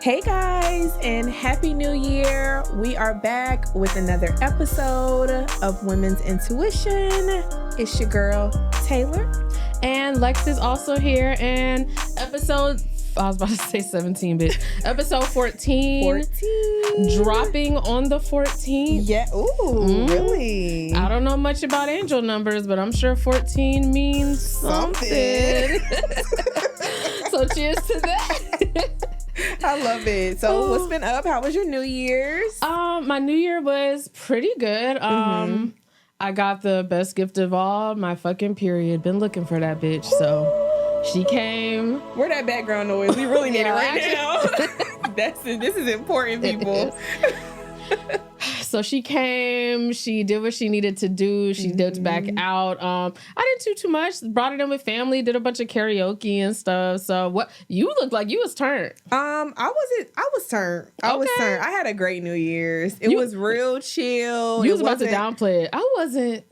Hey guys, and Happy New Year. We are back with another episode of Women's Intuition. It's your girl, Taylor. And Lex is also here, and I was about to say 17, bitch. Episode 14. Dropping on the 14th. Yeah, really? I don't know much about angel numbers, but I'm sure 14 means something. So cheers to that. I love it. So what's been up? How was your New Year's? My New Year was pretty good. I got the best gift of all, my fucking period. Been looking for that bitch, so she came. Where that background noise? We really need it right now. This is important, people. So she came, she did what she needed to do. She dipped back out. I didn't do too much. Brought it in with family, did a bunch of karaoke and stuff. So what you looked like you was turned. I was turned. I was turned. I had a great New Year's. It was real chill. You was about to downplay it. I wasn't.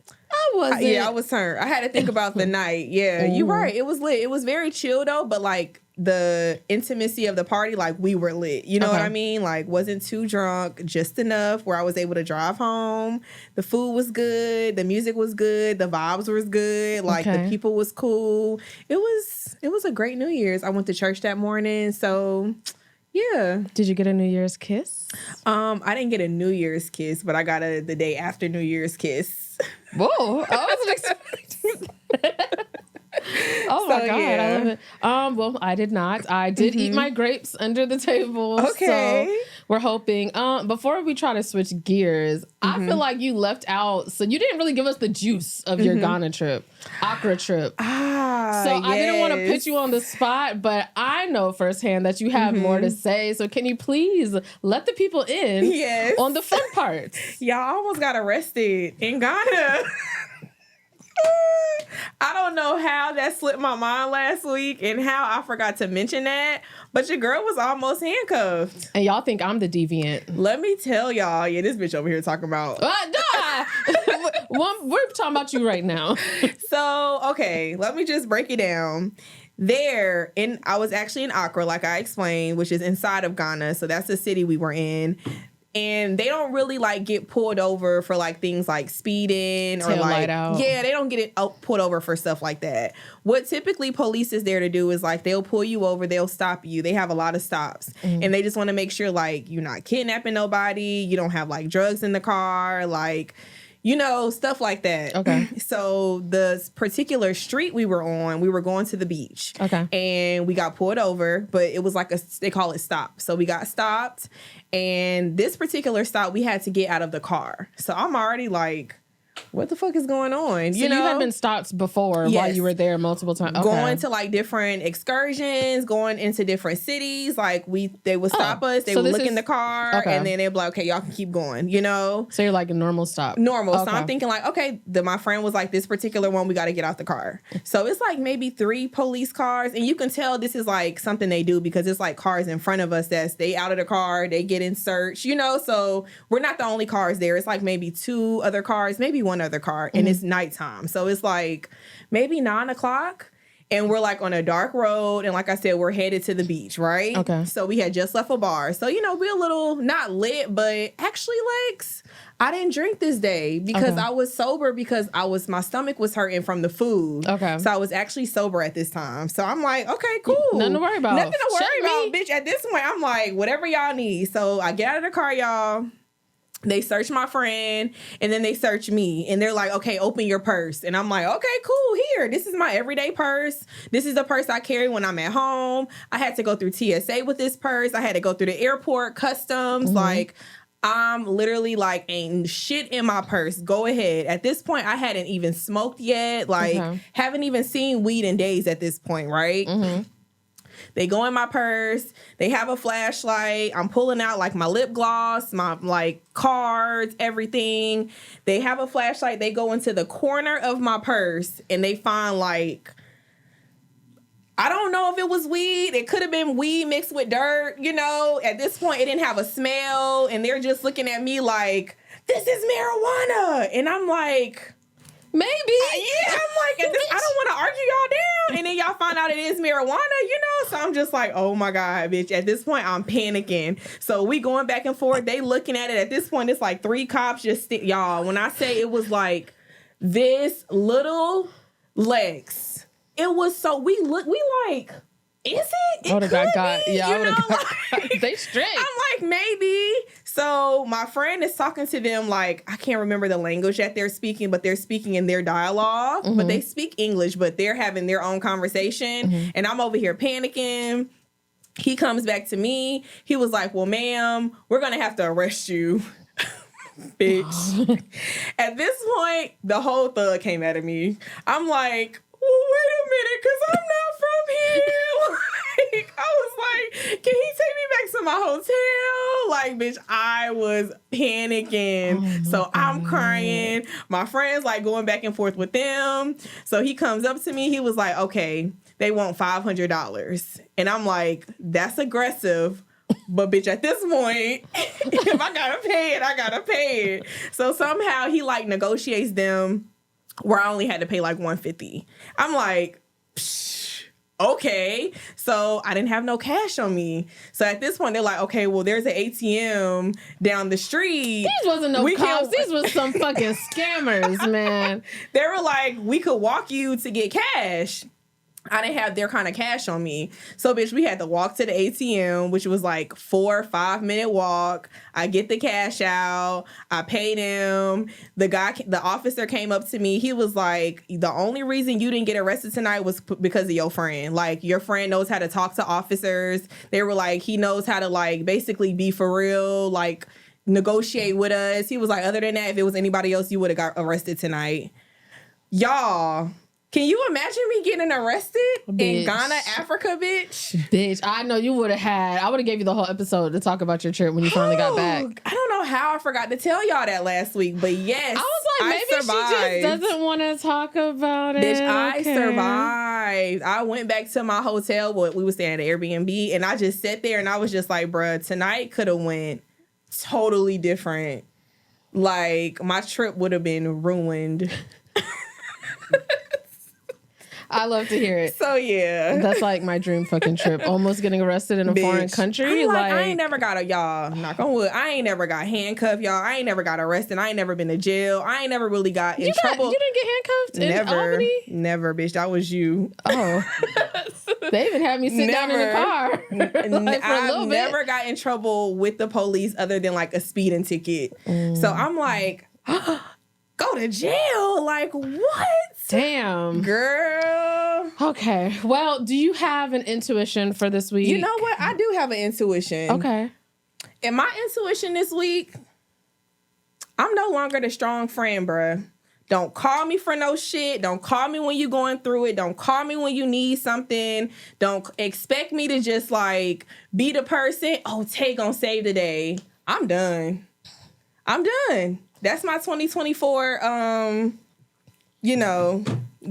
Yeah, I was turned. I had to think about the night. Yeah, you're right. It was lit. It was very chill though, but like the intimacy of the party, like we were lit. You know what I mean? Like wasn't too drunk, just enough where I was able to drive home. The food was good. The music was good. The vibes was good. Like the people was cool. It was a great New Year's. I went to church that morning. So yeah. Did you get a New Year's kiss? I didn't get a New Year's kiss, but I got the day after New Year's kiss. Whoa, I wasn't expecting that. Oh my God, yeah. I love it. Well, I did not. I did eat my grapes under the table. Okay. So we're hoping. Before we try to switch gears, I feel like you left out, so you didn't really give us the juice of your Ghana trip, Accra trip. So I didn't want to put you on the spot, but I know firsthand that you have more to say. So can you please let the people in on the fun parts? Y'all almost got arrested in Ghana. I don't know how that slipped my mind last week and how I forgot to mention that, but your girl was almost handcuffed. And y'all think I'm the deviant. Let me tell y'all, this bitch over here talking about... We're talking about you right now. So, okay, let me just break it down. I was actually in Accra, like I explained, which is inside of Ghana, so that's the city we were in. And they don't really like get pulled over for like things like speeding or like they don't get it pulled over for stuff like that. What typically police is there to do is like they'll pull you over, they'll stop you. They have a lot of stops and they just want to make sure like you're not kidnapping nobody, you don't have like drugs in the car, like stuff like that. Okay. So the particular street we were on, we were going to the beach. Okay. And we got pulled over, but it was like they call it stop. So we got stopped. And this particular stop, we had to get out of the car. So I'm already like, what the fuck is going on? So you had been stopped before while you were there multiple times. Okay. Going to like different excursions, going into different cities. Like they would stop us. They would look in the car and then they'd be like, okay, y'all can keep going, So you're like a normal stop. Normal. Okay. So I'm thinking like, okay, my friend was like, this particular one, we got to get out the car. So it's like maybe 3 police cars. And you can tell this is like something they do because it's like cars in front of us they out of the car, they get in search, So we're not the only cars there. It's like maybe 2 other cars, maybe 1 other car, and it's nighttime. So it's like maybe 9:00 and we're like on a dark road. And like I said, we're headed to the beach, right? Okay. So we had just left a bar. So, we're a little not lit, but actually Lex, I didn't drink this day because I was sober because my stomach was hurting from the food. Okay. So I was actually sober at this time. So I'm like, okay, cool. Nothing to worry about. Nothing to worry about, bitch. At this point, I'm like, whatever y'all need. So I get out of the car, y'all. They search my friend and then they search me and they're like, okay, open your purse. And I'm like, okay, cool. Here, this is my everyday purse. This is the purse I carry when I'm at home. I had to go through TSA with this purse. I had to go through the airport, customs. Like, I'm literally like, ain't shit in my purse. Go ahead. At this point, I hadn't even smoked yet. Like, haven't even seen weed in days at this point, right? They go in my purse. They have a flashlight. I'm pulling out like my lip gloss, my like cards, everything. They have a flashlight. They go into the corner of my purse and they find like, I don't know if it was weed. It could have been weed mixed with dirt. At this point, it didn't have a smell. And they're just looking at me like, this is marijuana. And I'm like, Maybe. Yeah, I'm like, I don't want to argue y'all down. And then y'all find out it is marijuana, you know? So I'm just like, oh my God, bitch. At this point, I'm panicking. So we going back and forth. They looking at it. At this point, it's like 3 cops just y'all. When I say it was like this little Lex, it was so, we like, is it? I would have got be, yeah, I would have got like, they strict. I'm like, maybe. So my friend is talking to them like, I can't remember the language that they're speaking, but they're speaking in their dialogue. Mm-hmm. But they speak English, but they're having their own conversation. Mm-hmm. And I'm over here panicking. He comes back to me. He was like, well, ma'am, we're going to have to arrest you. Bitch. At this point, the whole thug came out of me. I'm like, well, wait a minute, because I'm not from here. Like, I was like, can he take me back to my hotel? Like, bitch, I was panicking. So I'm crying. My friend's like going back and forth with them. So he comes up to me. He was like, okay, they want $500. And I'm like, that's aggressive. But bitch, at this point, if I gotta pay it, I gotta pay it. So somehow he like negotiates them where I only had to pay like $150. I'm like, okay. So I didn't have no cash on me. So at this point, they're like, okay, well, there's an ATM down the street. These wasn't no cops. These was some fucking scammers, man. They were like, we could walk you to get cash. I didn't have their kind of cash on me. So, bitch, we had to walk to the ATM, which was like 4 or 5 minute walk. I get the cash out. I paid him. The officer came up to me. He was like, the only reason you didn't get arrested tonight was because of your friend. Like, your friend knows how to talk to officers. They were like, he knows how to like basically be for real, like negotiate with us. He was like, other than that, if it was anybody else, you would have got arrested tonight. Y'all. Can you imagine me getting arrested in Ghana, Africa, bitch? Bitch, I know you would have had. I would have gave you the whole episode to talk about your trip when you finally got back. I don't know how I forgot to tell y'all that last week, but yes, I was like, maybe she just doesn't want to talk about it. Bitch, I survived. I went back to my hotel. We were staying at an Airbnb, and I just sat there and I was just like, bruh, tonight could have went totally different. Like, my trip would have been ruined. I love to hear it. So, yeah. That's like my dream fucking trip. Almost getting arrested in a foreign country. I'm like, I ain't never got y'all, knock on wood, I ain't never got handcuffed, y'all. I ain't never got arrested. I ain't never been to jail. I ain't never really got in trouble. You didn't get handcuffed in Albany? Never, bitch. That was you. Oh. They even had me sit down in the car. Like, I've never got in trouble with the police other than like a speeding ticket. So I'm like, go to jail? Like, what? Damn. Girl. Okay. Well, do you have an intuition for this week? You know what? I do have an intuition. Okay. And my intuition this week, I'm no longer the strong friend, bruh. Don't call me for no shit. Don't call me when you're going through it. Don't call me when you need something. Don't expect me to just like be the person. Oh, Tay gonna save the day. I'm done. That's my 2024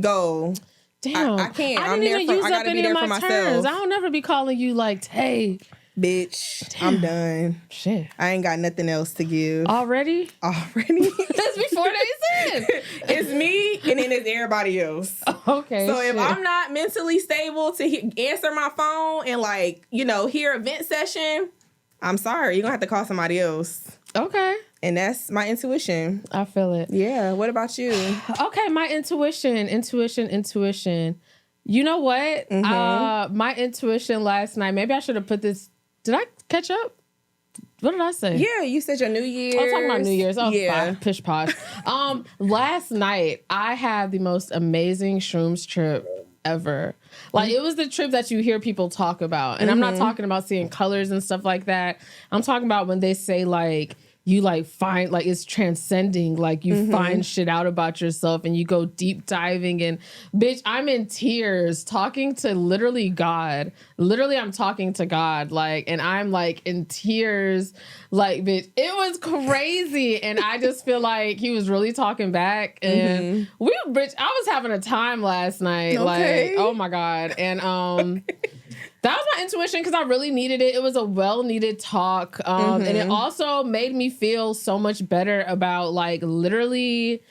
goal. Damn. I can't. I didn't even use I up gotta any be there of for my myself. turns. I don't never be calling you like, Tay. Bitch, damn. I'm done. Shit. I ain't got nothing else to give. Already? That's before they said. It's me and then it's everybody else. Okay. So if I'm not mentally stable to answer my phone and like, hear a vent session, I'm sorry. You're going to have to call somebody else. Okay. And that's my intuition. I feel it. Yeah. What about you? Okay. My intuition. You know what? Mm-hmm. My intuition last night, maybe I should have put this. Did I catch up? What did I say? Yeah, you said your New Year's. I'm talking about New Year's. Oh, yeah. Pish posh. Last night, I had the most amazing shrooms trip ever. Like, it was the trip that you hear people talk about. And I'm not talking about seeing colors and stuff like that. I'm talking about when they say, like, you like find, like, it's transcending, like you find shit out about yourself and you go deep diving and bitch, I'm in tears talking to literally God. Literally, I'm talking to God, like, and I'm like in tears, like, bitch, it was crazy. And I just feel like he was really talking back and bitch, I was having a time last night. Okay. Like, oh my God. And, that was my intuition because I really needed it. It was a well-needed talk. And it also made me feel so much better about, like, literally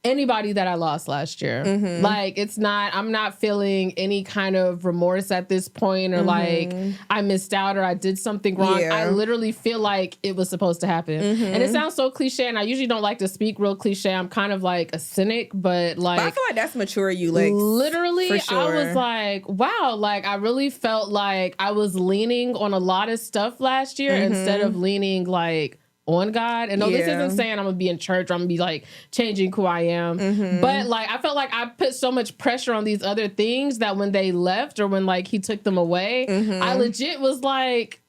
anybody that I lost last year. Like, I'm not feeling any kind of remorse at this point, or like I missed out or I did something wrong. Yeah. I literally feel like it was supposed to happen. And it sounds so cliche, and I usually don't like to speak real cliche. I'm kind of like a cynic, but like, I feel like that's mature you, Lex. Literally, for sure. I was like, wow, like I really felt like I was leaning on a lot of stuff last year instead of leaning like on God. And no, this isn't saying I'm gonna be in church or I'm gonna be like changing who I am. But like, I felt like I put so much pressure on these other things that when they left or when like he took them away, I legit was like,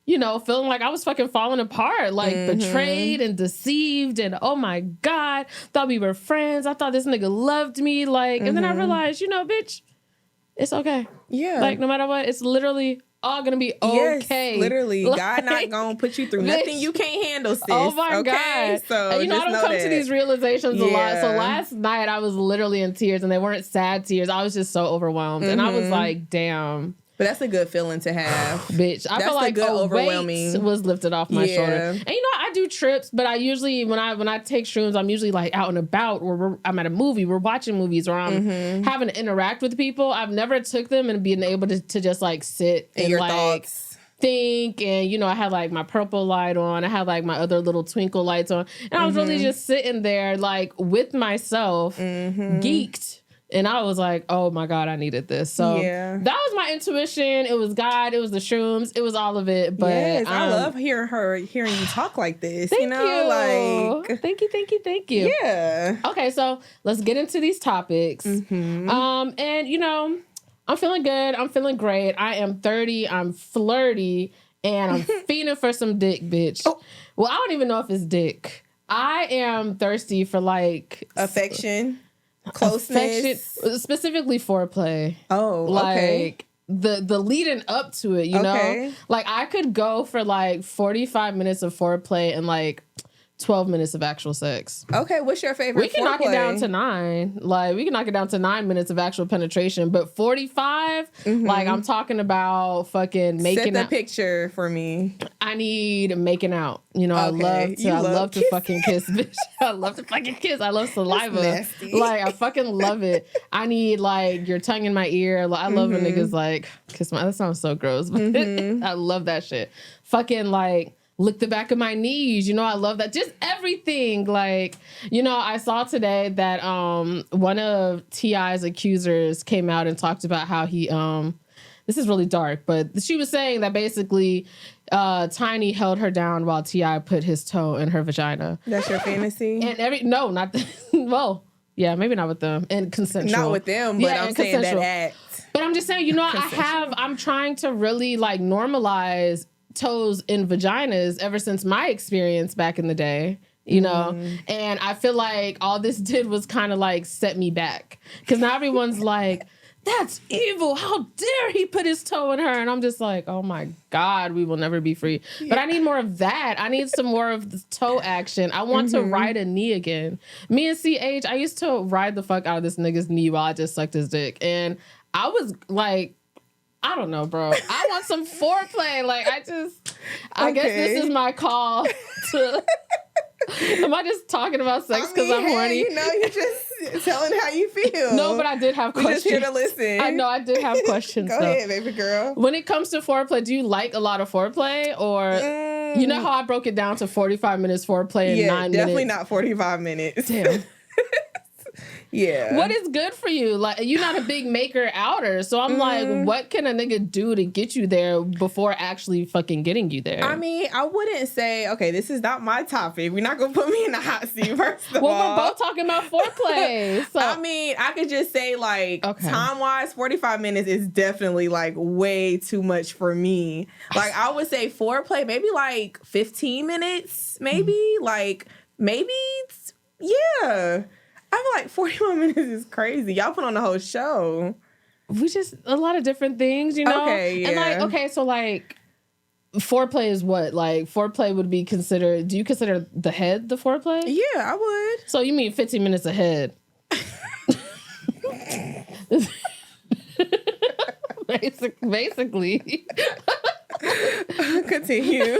you know, feeling like I was fucking falling apart, like betrayed and deceived. And oh my God, thought we were friends. I thought this nigga loved me. Like, and then I realized, you know, bitch, it's okay. Yeah. Like, no matter what, it's literally all gonna be okay. Yes, literally. Like, God not gonna put you through nothing you can't handle, sis. Oh my okay? God. So and you know, I don't come to these realizations a lot. So Yeah. last night I was literally in tears, and they weren't sad tears. I was just so overwhelmed. And I was like, damn. But that's a good feeling to have. Bitch, I feel like good a overwhelming weight was lifted off my shoulder. And you know, I do trips, but I usually, when I take shrooms, I'm usually like out and about, or I'm at a movie, we're watching movies, or I'm having to interact with people. I've never took them and being able to just like sit and your like thoughts. think. And you know, I had like my purple light on, I had like my other little twinkle lights on, and I was really just sitting there like with myself, geeked. And I was like, oh my God, I needed this. So that was my intuition. It was God. It was the shrooms. It was all of it. But yes, I love hearing you talk like this. Thank you know, you. Thank you. Yeah. Okay, so let's get into these topics. And you know, I'm feeling good. I'm feeling great. I am 30. I'm flirty, and I'm feeding for some dick, bitch. Oh. Well, I don't even know if it's dick. I am thirsty for like affection. Closeness, specifically foreplay. Oh, okay. Like the leading up to it, you know? Like I could go for like 45 minutes of foreplay and like 12 minutes of actual sex. Okay, what's your favorite We can knock it down to 9. Like, we can knock it down to 9 minutes of actual penetration, but 45, like, I'm talking about fucking making out. Set the picture for me. I need making out. You know, I love to fucking kiss, bitch. I love to fucking kiss. I love saliva. Like, I fucking love it. I need, like, your tongue in my ear. I love when niggas, like, kiss my... That sounds so gross, but I love that shit. Fucking, like... lick the back of my knees. You know, I love that. Just everything. Like, you know, I saw today that one of T.I.'s accusers came out and talked about how he this is really dark, but she was saying that basically Tiny held her down while T.I. put his toe in her vagina. That's your fantasy? And no, not well, yeah, maybe not with them. And consensual. Not with them, but I'm saying that act. But I'm just saying, you know, I'm trying to really like normalize toes in vaginas ever since my experience back in the day, you know? And I feel like all this did was kind of like set me back. Because now everyone's like, that's evil. How dare he put his toe in her? And I'm just like, oh my God, we will never be free. Yeah. But I need more of that. I need some more of the toe action. I want to ride a knee again. Me and CH, I used to ride the fuck out of this nigga's knee while I just sucked his dick. And I was like, I don't know, bro. I want some foreplay. Like, I guess this is my call to... Am I just talking about sex because I'm horny? You know, you're just telling how you feel. No, but I did have questions. We're just here to listen. I know, I did have questions. Go ahead, baby girl. When it comes to foreplay, do you like a lot of foreplay? Or, you know how I broke it down to 45 minutes foreplay and 9 minutes? Yeah, definitely not 45 minutes. Damn. Yeah. What is good for you? Like, you're not a big maker outer. So I'm like, what can a nigga do to get you there before actually fucking getting you there? I mean, I wouldn't say, okay, this is not my topic. We're not going to put me in the hot seat, first of all. Well, we're both talking about foreplay. So. I mean, I could just say, like, time-wise, 45 minutes is definitely, like, way too much for me. Like, I would say foreplay, maybe, like, 15 minutes, maybe. Like, maybe, yeah. I feel like 41 minutes is crazy. Y'all put on the whole show. We just, a lot of different things, you know? Okay, yeah. And like, okay, so like, foreplay is what? Like, foreplay would be considered, do you consider the head the foreplay? Yeah, I would. So you mean 15 minutes ahead? Basically. Continue.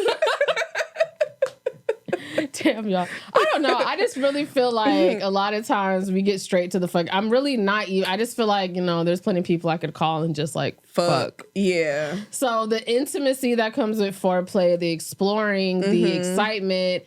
Damn, y'all. don't know. I just really feel like a lot of times we get straight to the fuck. I'm really not even. I just feel like, there's plenty of people I could call and just like fuck. Yeah. So the intimacy that comes with foreplay, the exploring, the excitement,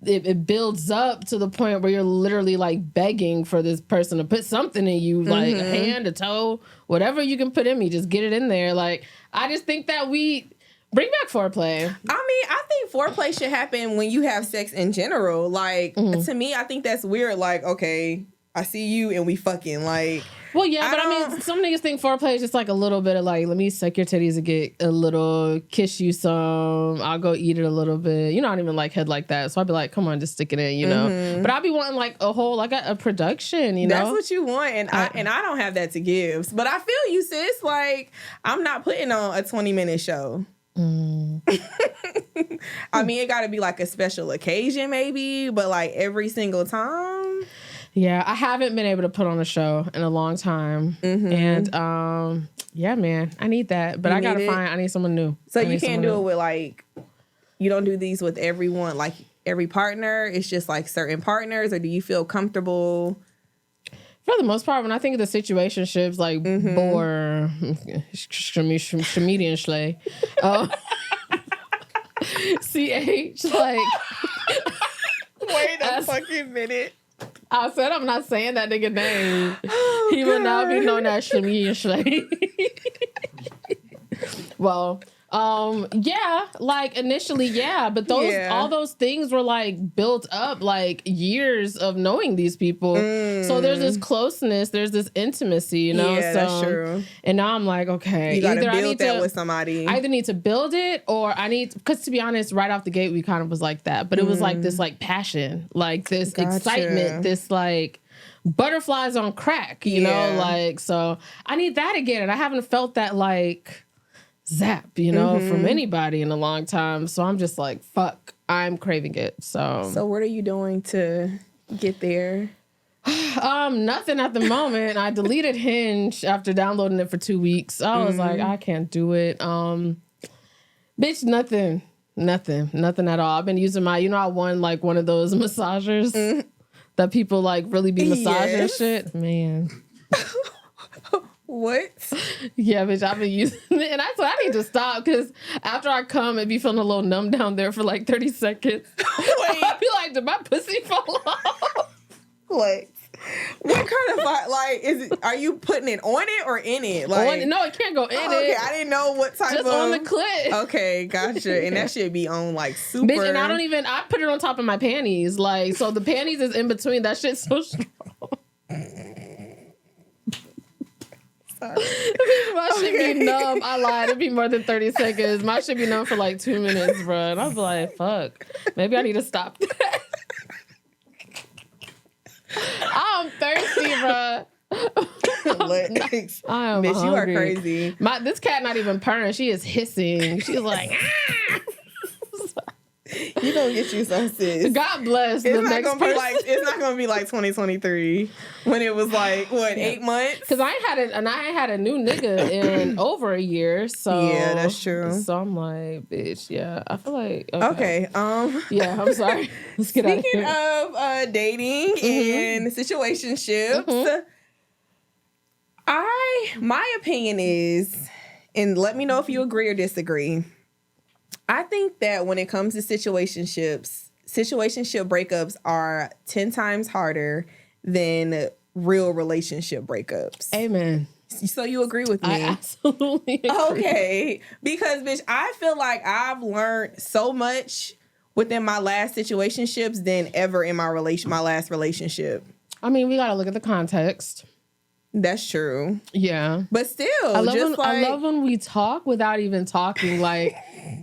it builds up to the point where you're literally like begging for this person to put something in you, like a hand, a toe, whatever you can put in me, just get it in there. Like, I just think that we bring back foreplay. I mean, I think foreplay should happen when you have sex in general. Like, to me, I think that's weird. Like, okay, I see you and we fucking like. Well, yeah, but I mean, some niggas think foreplay is just like a little bit of like, let me suck your titties and get a little, kiss you some, I'll go eat it a little bit. I don't even like head like that. So I'd be like, come on, just stick it in, But I'd be wanting like a whole, like a production, That's what you want. And I don't have that to give. But I feel you, sis. Like, I'm not putting on a 20-minute show. I mean, it got to be like a special occasion maybe, but like every single time. Yeah, I haven't been able to put on a show in a long time. And yeah, man, I need that. But I need someone new. So you can't do it with like, you don't do these with everyone, like every partner? It's just like certain partners, or do you feel comfortable? For the most part, when I think of the situationships, like Boar, Comedian Schley, CH, like. Wait a fucking minute. I said I'm not saying that nigga name. He will now be known as Comedian Schley. Well, yeah, like initially, yeah, but all those things were like built up like years of knowing these people. So there's this closeness, there's this intimacy, Yeah, that's true. And now I'm like, okay, you gotta build that with somebody. I either need to build it or because to be honest, right off the gate, we kind of was like that, but it was like this like passion, like this excitement, this like butterflies on crack, you know, like, so I need that again. And I haven't felt that like zap, from anybody in a long time. So I'm just like, fuck, I'm craving it. So what are you doing to get there? Nothing at the moment. I deleted Hinge after downloading it for 2 weeks. I was like, I can't do it. Bitch, nothing at all. I've been using I won like one of those massagers that people like really be massaging shit. Man. What? Yeah, bitch, I've been using it. And I need to stop because after I come, it be feeling a little numb down there for like 30 seconds. Wait. I be like, did my pussy fall off? What kind of like is it? Are you putting it on it or in it? Like, no, it can't go in it. Okay, I didn't know what type just on the clit. Okay, gotcha. And that should be on like super. Bitch, and I put it on top of my panties. Like, so the panties is in between. That shit's so strong. My shit be numb. I lied. It'd be more than 30 seconds. My shit be numb for like 2 minutes, bro. And I was like, fuck. Maybe I need to stop that. I'm thirsty, bro. Lex. I am Bitch, hungry. you are crazy. This cat not even purring. She is hissing. She's like, ah. You gonna get you some, sis. God bless the next person. It's not gonna be like 2023 when it was like 8 months. Because I ain't had a new nigga in over a year. So yeah, that's true. So I'm like, bitch, yeah. I feel like okay. Yeah, I'm sorry. Let's get out of here. Speaking of dating and situationships, my opinion is, and let me know if you agree or disagree. I think that when it comes to situationship breakups are 10 times harder than real relationship breakups. Amen. So you agree with me? I absolutely agree. Okay. Because, bitch, I feel like I've learned so much within my last situationships than ever in my last relationship. I mean, we got to look at the context. That's true. Yeah. But still, I love when we talk without even talking. Like,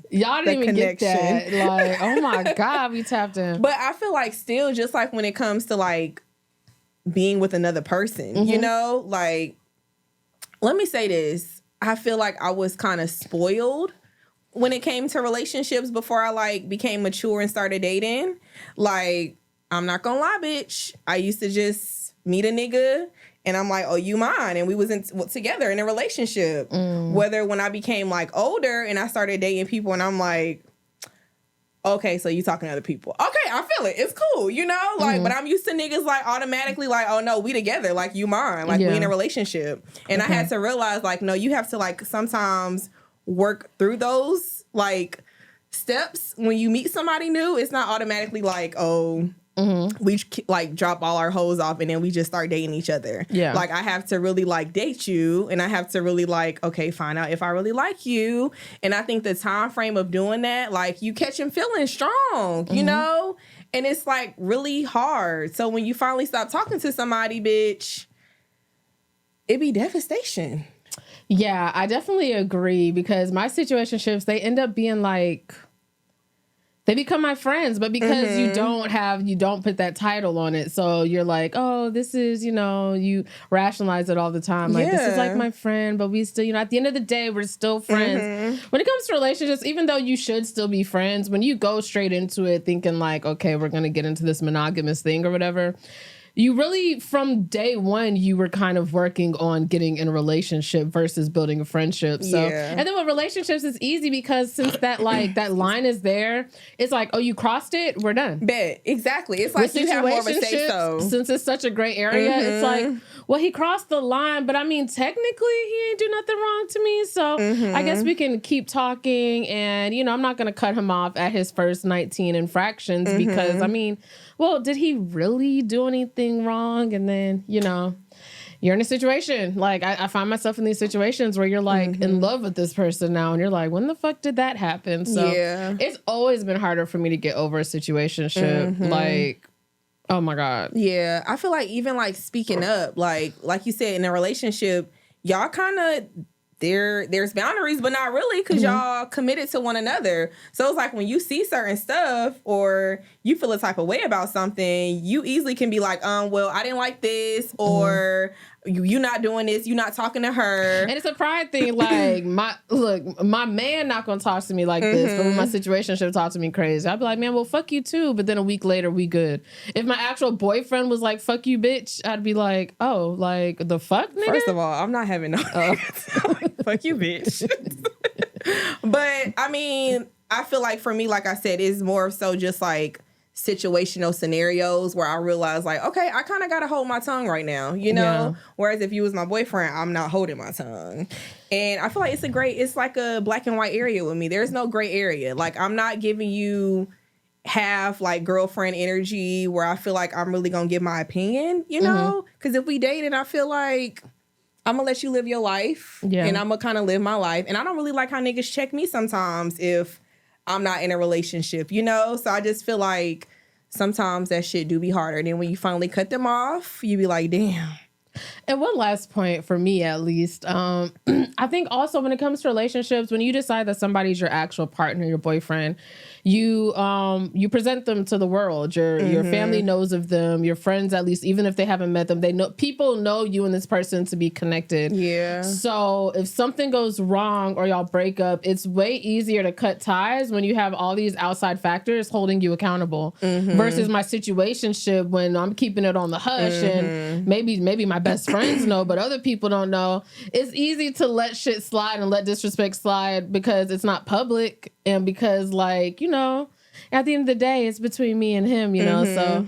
y'all didn't even get that. Like, oh my God, we tapped in. But I feel like still, just like when it comes to like being with another person, like, let me say this. I feel like I was kind of spoiled when it came to relationships before I like became mature and started dating. Like, I'm not gonna lie, bitch. I used to just meet a nigga and I'm like, oh, you mine. And we was together in a relationship. Whether when I became like older and I started dating people and I'm like, Okay, so you talking to other people. Okay, I feel it. It's cool, you know? Like, but I'm used to niggas like automatically like, oh no, we together. Like, you mine. Like, we in a relationship. And I had to realize like, no, you have to like sometimes work through those like steps when you meet somebody new. It's not automatically like, oh, we like drop all our hoes off and then we just start dating each other. Yeah. Like I have to really like date you and I have to really like, okay, find out if I really like you. And I think the time frame of doing that, like you catch him feeling strong, you know? And it's like really hard. So when you finally stop talking to somebody, bitch, it be devastation. Yeah, I definitely agree because my situationships, they end up being like, they become my friends, but because you don't put that title on it. So you're like, oh, this is, you know, you rationalize it all the time. Like, this is like my friend, but we still, you know, at the end of the day, we're still friends. When it comes to relationships, even though you should still be friends, when you go straight into it thinking like, okay, we're going to get into this monogamous thing or whatever, you really, from day one, you were kind of working on getting in a relationship versus building a friendship. So, and then with relationships, it's easy because since that like that line is there, it's like, oh, you crossed it, we're done. Bet exactly. It's like you have more of a say so. Since it's such a gray area, it's like, well, he crossed the line, but I mean, technically, he ain't do nothing wrong to me. So I guess we can keep talking, and you know, I'm not gonna cut him off at his first 19 infractions because I mean, well, did he really do anything wrong? And then, you know, you're in a situation. Like, I find myself in these situations where you're, like, in love with this person now. And you're like, when the fuck did that happen? So it's always been harder for me to get over a situationship. Like, oh, my God. Yeah. I feel like even, like, speaking up, like you said, in a relationship, y'all kind of... There's boundaries, but not really because y'all committed to one another. So it's like when you see certain stuff or you feel a type of way about something, you easily can be like, well, I didn't like this, or you not doing this, you not talking to her. And it's a pride thing. Like my man not gonna talk to me like this, but when my situationship talk to me crazy, I'd be like, man, well, fuck you too. But then a week later, we good. If my actual boyfriend was like, fuck you, bitch, I'd be like, oh, like the fuck, nigga? First of all, I'm not having no fuck you, bitch. But I mean, I feel like for me, like I said, it's more so just like situational scenarios where I realize like, okay, I kind of got to hold my tongue right now, you know? Yeah. Whereas if you was my boyfriend, I'm not holding my tongue. And I feel like it's like a black and white area with me. There's no gray area. Like I'm not giving you half like girlfriend energy where I feel like I'm really going to give my opinion, you know? Because if we dated, I feel like I'm going to let you live your life and I'm going to kind of live my life. And I don't really like how niggas check me sometimes if I'm not in a relationship, you know? So I just feel like sometimes that shit do be harder. Then when you finally cut them off, you be like, damn. And one last point for me, at least, I think also when it comes to relationships, when you decide that somebody's your actual partner, your boyfriend, you present them to the world. Your family knows of them. Your friends, at least, even if they haven't met them, they know people know you and this person to be connected. Yeah. So if something goes wrong or y'all break up, it's way easier to cut ties when you have all these outside factors holding you accountable. Versus my situationship when I'm keeping it on the hush and maybe my best friends know, but other people don't know. It's easy to let shit slide and let disrespect slide because it's not public and because, like, you know, at the end of the day, it's between me and him, you know. So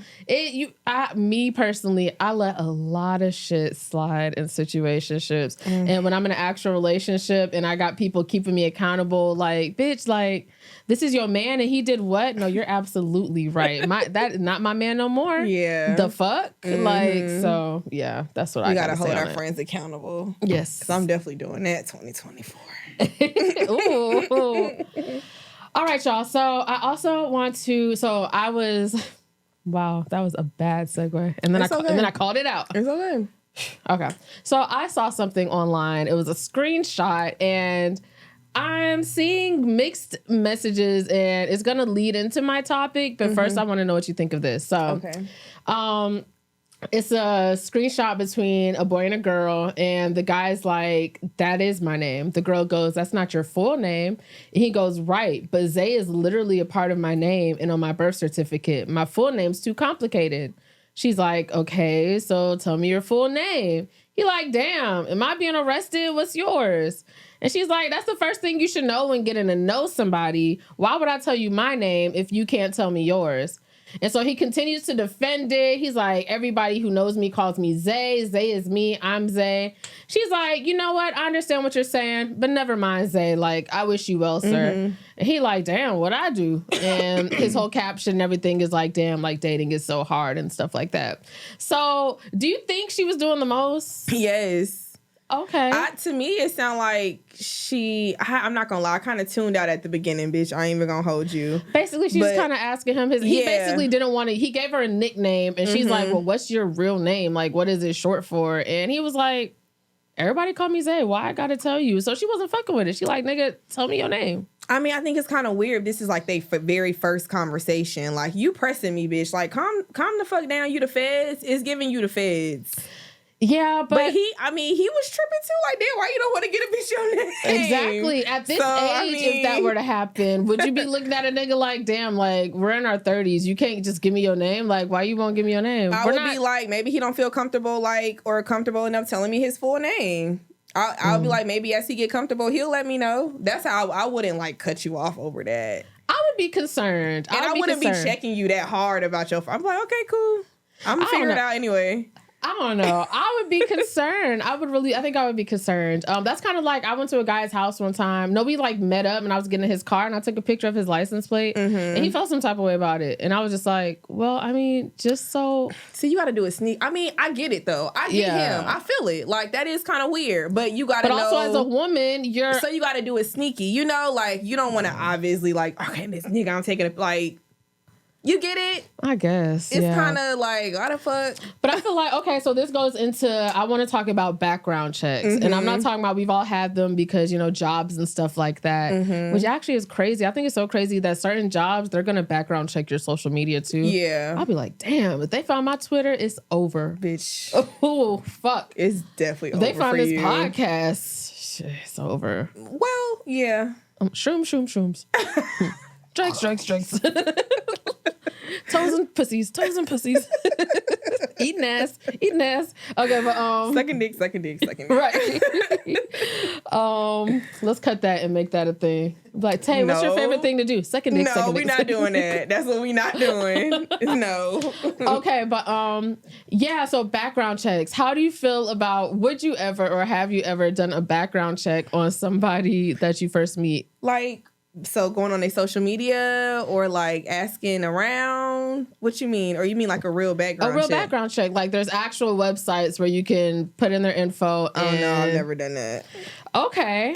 me personally, I let a lot of shit slide in situationships. And when I'm in an actual relationship and I got people keeping me accountable, like, bitch, like, this is your man and he did what? No, you're absolutely right. That is not my man no more. Yeah. The fuck? Like, so yeah, that's what I gotta hold our friends accountable. Yes. Because I'm definitely doing that 2024. Ooh. All right, y'all. So I also want to, wow, that was a bad segue. And then I called it out. It's okay. Okay. So I saw something online. It was a screenshot and I'm seeing mixed messages and it's going to lead into my topic. But first I want to know what you think of this. So, it's a screenshot between a boy and a girl, and the guy's like, that is my name. The girl goes, that's not your full name. And he goes, right, but Zay is literally a part of my name and on my birth certificate. My full name's too complicated. She's like, okay, so tell me your full name. He like, damn, am I being arrested? What's yours? And she's like, that's the first thing you should know when getting to know somebody. Why would I tell you my name if you can't tell me yours? And so he continues to defend it. He's like, everybody who knows me calls me Zay. Zay is me. I'm Zay. She's like, you know what? I understand what you're saying, but never mind, Zay. Like, I wish you well, sir. And he like, damn, what'd I do? And his whole caption and everything is like, damn, like dating is so hard and stuff like that. So do you think she was doing the most? Yes. Okay. To me, it sounded like I'm not gonna lie, I kind of tuned out at the beginning, bitch. I ain't even gonna hold you. Basically, she's kind of asking him he basically didn't want to, he gave her a nickname and she's like, well, what's your real name? Like, what is it short for? And he was like, everybody call me Zay. Why I gotta tell you? So she wasn't fucking with it. She like, nigga, tell me your name. I mean, I think it's kind of weird. This is like their very first conversation. Like, you pressing me, bitch. Like, calm the fuck down. You the feds. It's giving you the feds. Yeah, but he was tripping too. Like, damn, why you don't want to get a bitch your name? Exactly. At this age, if that were to happen, would you be looking at a nigga like, damn, like, we're in our 30s. You can't just give me your name. Like, why you won't give me your name? I would be like, maybe he don't feel comfortable, like, or comfortable enough telling me his full name. I'll be like, maybe as he get comfortable, he'll let me know. That's how I wouldn't, like, cut you off over that. I would be concerned. And I wouldn't be checking you that hard about your... I'm like, okay, cool. I'm going to figure it out anyway. I don't know. I would be concerned. I think I would be concerned. That's kind of like, I went to a guy's house one time. We like met up and I was getting in his car and I took a picture of his license plate and he felt some type of way about it. And I was just like, well, I mean, just so. See, you got to do a sneak. I mean, I get it though. I get him. I feel it. Like, that is kind of weird, but you got to know. But also as a woman, So you got to do it sneaky. You know, like, you don't want to obviously like, okay, this nigga, I'm taking it, like. You get it? I guess. It's kind of like, what the fuck? But I feel like, okay, so this goes into, I want to talk about background checks. And I'm not talking about, we've all had them because, jobs and stuff like that, which actually is crazy. I think it's so crazy that certain jobs, they're going to background check your social media too. Yeah. I'll be like, damn, if they found my Twitter, it's over. Bitch. Oh, fuck. It's definitely over. If they found this podcast, shit, it's over. Well, yeah. Shrooms. Drinks. Toes and pussies. Eating ass. Okay, but Sucking dick. Right. Let's cut that and make that a thing. Like, Tay, what's your favorite thing to do? Sucking dick. No, we're not doing that. That's what we're not doing. No. Okay, but yeah, so background checks. How do you feel about, would you ever or have you ever done a background check on somebody that you first meet? Like, so going on their social media or like asking around? What you mean? Or you mean like a real background check? A real background check. Like, there's actual websites where you can put in their info. Oh, no, I've never done that. Okay.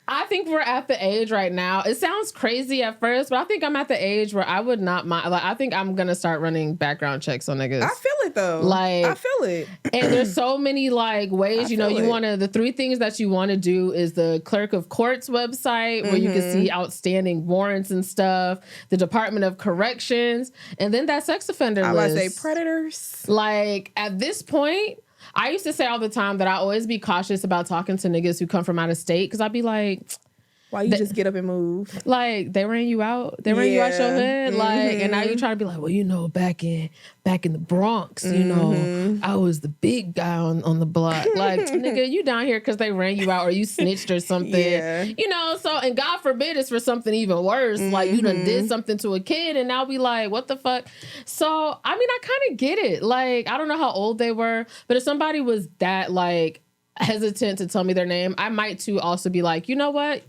I think we're at the age right now. It sounds crazy at first, but I think I'm at the age where I would not mind. Like, I think I'm gonna start running background checks on niggas. I feel it though. Like, I feel it. And there's so many like ways. You want to. The three things that you want to do is the Clerk of Courts website where you can see outstanding warrants and stuff. The Department of Corrections, and then that sex offender list. I would say predators. Like, at this point, I used to say all the time that I always be cautious about talking to niggas who come from out of state because I'd be like, why you just get up and move? Like, they ran you out? They ran you out your hood? Like, and now you trying to be like, well, back in the Bronx, I was the big guy on the block. Like, nigga, you down here because they ran you out or you snitched or something. Yeah. So, and God forbid it's for something even worse. Like, you done did something to a kid and now be like, what the fuck? So, I mean, I kind of get it. Like, I don't know how old they were, but if somebody was that, like, hesitant to tell me their name, I might too also be like, you know what?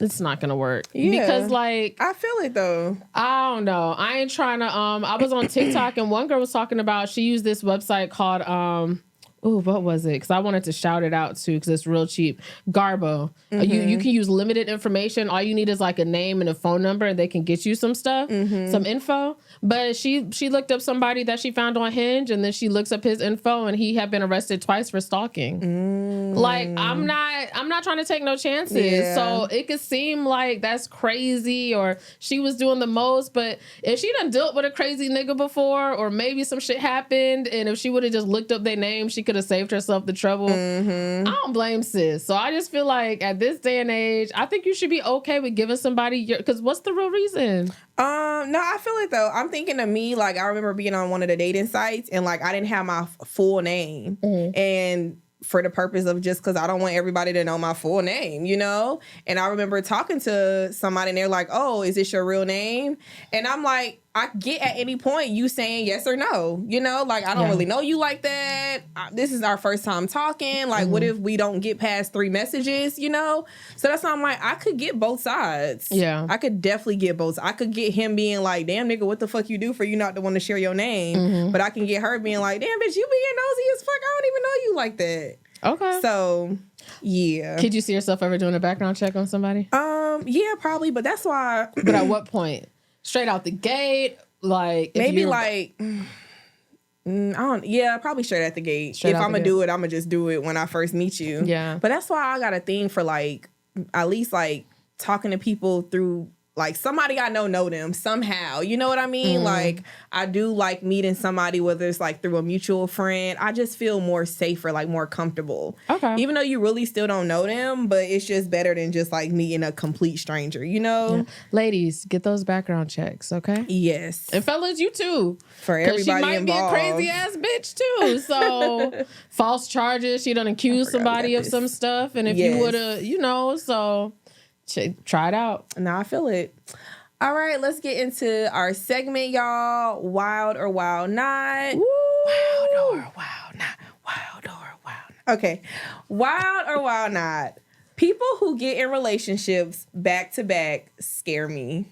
It's not gonna work. Yeah. Because, like, I feel it though. I don't know. I ain't trying to I was on TikTok and one girl was talking about, she used this website called what was it? Because I wanted to shout it out too, because it's real cheap. Garbo. You can use limited information. All you need is like a name and a phone number, and they can get you some stuff, some info. But she looked up somebody that she found on Hinge, and then she looks up his info, and he had been arrested twice for stalking. Like, I'm not trying to take no chances. Yeah. So it could seem like that's crazy, or she was doing the most. But if she done dealt with a crazy nigga before, or maybe some shit happened, and if she would have just looked up their name, she could have saved herself the trouble. I don't blame sis. So I just feel like at this day and age, I think you should be okay with giving somebody your, because what's the real reason? No, I feel it though. I'm thinking of me, like, I remember being on one of the dating sites and like I didn't have my full name. And for the purpose of just because I don't want everybody to know my full name, you know? And I remember talking to somebody and they're like, oh, is this your real name? And I'm like, I get at any point you saying yes or no, you know? Like, I don't really know you like that. This is our first time talking. Like, what if we don't get past 3 messages, you know? So that's why I'm like, I could get both sides. Yeah. I could definitely get both. I could get him being like, damn, nigga, what the fuck you do for you not to want to share your name? But I can get her being like, damn, bitch, you being nosy as fuck. I don't even know you like that. Okay. So, yeah. Could you see yourself ever doing a background check on somebody? Yeah, probably. But that's why. But at what point? Straight out the gate? Like, maybe like, I don't, yeah, probably straight at the gate. If I'm going to do it, I'm going to just do it when I first meet you. Yeah. But that's why I got a thing for like, at least like talking to people through, like somebody I know them somehow. You know what I mean? Like I do like meeting somebody, whether it's like through a mutual friend. I just feel more safer, like more comfortable. Okay. Even though you really still don't know them, but it's just better than just like meeting a complete stranger, you know? Yeah. Ladies, get those background checks, okay? Yes. And fellas, you too. For everybody she might involved. be a crazy ass bitch too. So false charges, she done accused somebody of some stuff. And if you would have, you know, so try it out. No, I feel it. All right, let's get into our segment, y'all. Wild or wild not. Woo. Wild or wild not. Wild or wild not. Okay. Wild or wild not. People who get in relationships back to back scare me.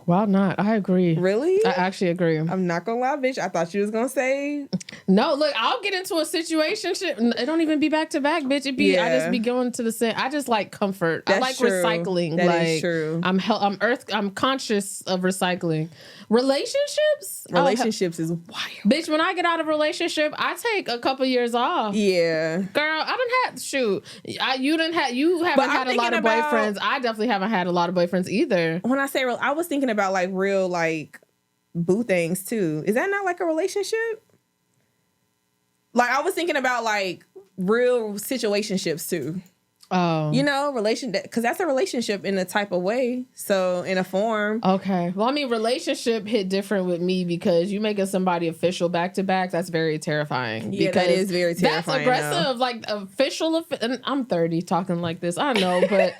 Wild not. I agree. Really? I actually agree. I'm not gonna lie, bitch. I thought you was gonna say. No, look, I'll get into a situationship. It don't even be back to back, bitch. It be I just be going to the same. I just like comfort. That's I like true. recycling. That like, is true. I'm conscious of recycling. Relationships Is wild. Bitch, when I get out of a relationship, I take a couple years off. Yeah. Girl, I done had you haven't had a lot of boyfriends. I definitely haven't had a lot of boyfriends either. When I say real, I was thinking about like real like boo things too. Is that not like a relationship? Like I was thinking about like real situationships too. Oh. You know, because that's a relationship in a type of way. So in a form. Okay. Well, I mean, relationship hit different with me because you making somebody official back to back. That's very terrifying. Yeah, that is very terrifying. That's aggressive. Like official. And I'm 30 talking like this. I know, but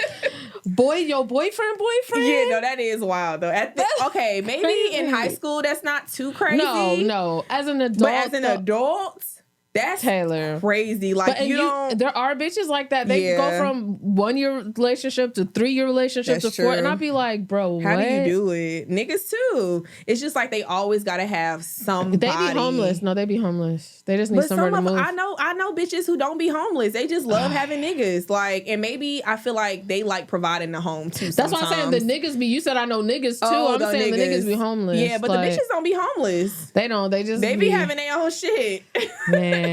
your boyfriend. Yeah, no, that is wild though. Okay, maybe crazy. In high school that's not too crazy. No. As an adult. But as an adult. That's Taylor. Crazy. Like there are bitches like that. They go from 1-year relationship to 3-year relationship to 4. And I'd be like, bro, how do you do it? Niggas too. It's just like they always gotta have somebody. They be homeless. No, they be homeless. They just need somewhere to move. I know bitches who don't be homeless. They just love having niggas. Like, and maybe I feel like they like providing the home too. That's why I'm saying the niggas be. You said I know niggas too. I'm saying the niggas be homeless. Yeah, but like, the bitches don't be homeless. They don't. They be having their own shit. Man.